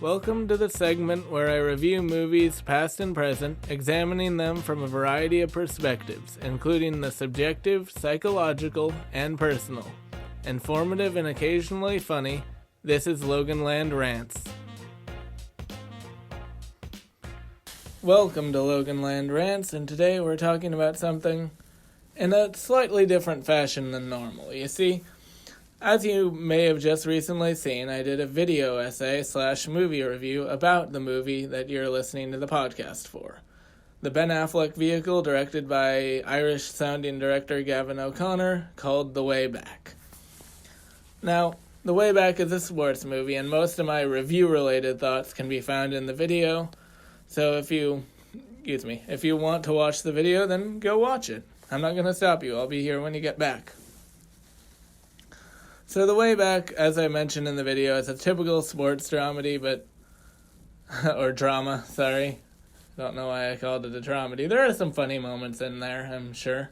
Welcome to the segment where I review movies past and present, examining them from a variety of perspectives, including the subjective, psychological, and personal. Informative and occasionally funny, this is LoganLand Rants. Welcome to LoganLand Rants, and today we're talking about something in a slightly different fashion than normal. You see, as you may have just recently seen, I did a video essay / movie review about the movie that you're listening to the podcast for. The Ben Affleck vehicle directed by Irish-sounding director Gavin O'Connor called The Way Back. Now, The Way Back is a sports movie, and most of my review-related thoughts can be found in the video. So if you want to watch the video, then go watch it. I'm not going to stop you. I'll be here when you get back. So The Way Back, as I mentioned in the video, is a typical sports dramedy, or drama, sorry. Don't know why I called it a dramedy. There are some funny moments in there, I'm sure.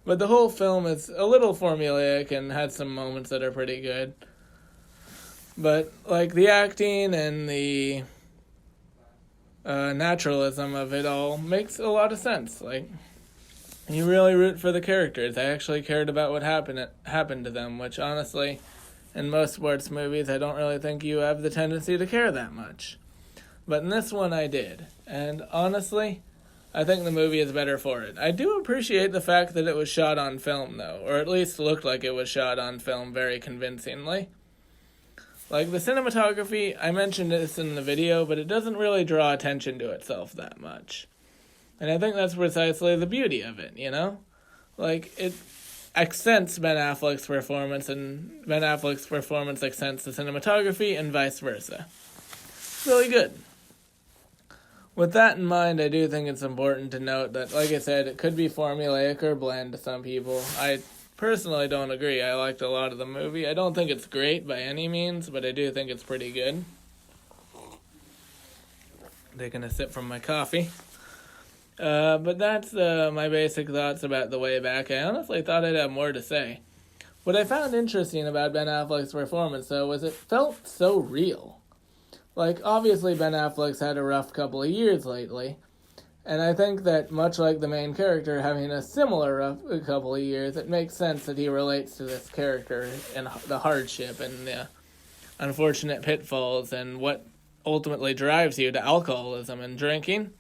But the whole film is a little formulaic and had some moments that are pretty good. But, the acting and the naturalism of it all makes a lot of sense. You really root for the characters. I actually cared about what happened to them, which honestly, in most sports movies, I don't really think you have the tendency to care that much. But in this one, I did. And honestly, I think the movie is better for it. I do appreciate the fact that it was shot on film, though, or at least looked like it was shot on film very convincingly. The cinematography, I mentioned this in the video, but it doesn't really draw attention to itself that much. And I think that's precisely the beauty of it, you know? It accents Ben Affleck's performance, and Ben Affleck's performance accents the cinematography, and vice versa. It's really good. With that in mind, I do think it's important to note that, like I said, it could be formulaic or bland to some people. I personally don't agree. I liked a lot of the movie. I don't think it's great by any means, but I do think it's pretty good. Taking a sip from my coffee. But that's my basic thoughts about The Way Back. I honestly thought I'd have more to say. What I found interesting about Ben Affleck's performance, though, was it felt so real. Obviously Ben Affleck's had a rough couple of years lately, and I think that much like the main character having a similar rough couple of years, it makes sense that he relates to this character and the hardship and the unfortunate pitfalls and what ultimately drives you to alcoholism and drinking.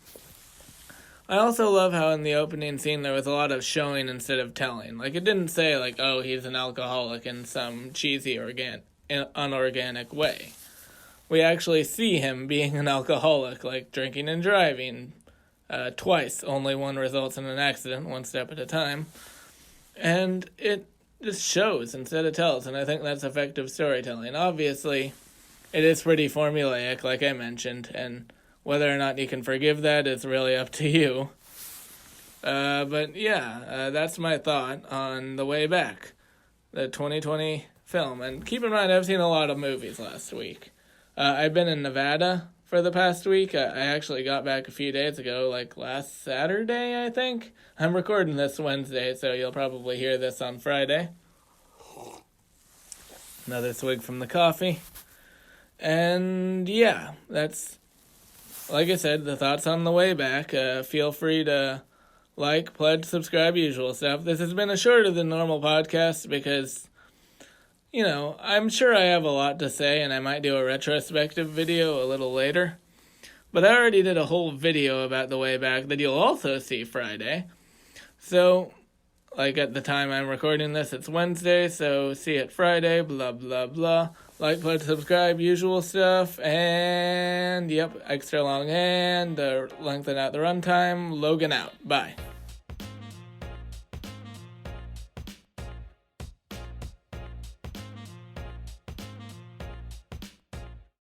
I also love how in the opening scene there was a lot of showing instead of telling. It didn't say, oh, he's an alcoholic in some cheesy, unorganic way. We actually see him being an alcoholic, drinking and driving twice. Only one results in an accident, one step at a time. And it just shows instead of tells, and I think that's effective storytelling. Obviously, it is pretty formulaic, like I mentioned, and whether or not you can forgive that is really up to you. But yeah, that's my thought on The Way Back, the 2020 film. And keep in mind, I've seen a lot of movies last week. I've been in Nevada for the past week. I actually got back a few days ago, last Saturday, I think. I'm recording this Wednesday, so you'll probably hear this on Friday. Another swig from the coffee. And yeah, that's... Like I said, the thoughts on The Way Back. Feel free to pledge, subscribe, usual stuff. This has been a shorter than normal podcast because, I'm sure I have a lot to say and I might do a retrospective video a little later. But I already did a whole video about The Way Back that you'll also see Friday. So, at the time I'm recording this, it's Wednesday, so see it Friday, blah, blah, blah. Pledge, subscribe, usual stuff, and, extra long hand, lengthen out the runtime, Logan out. Bye.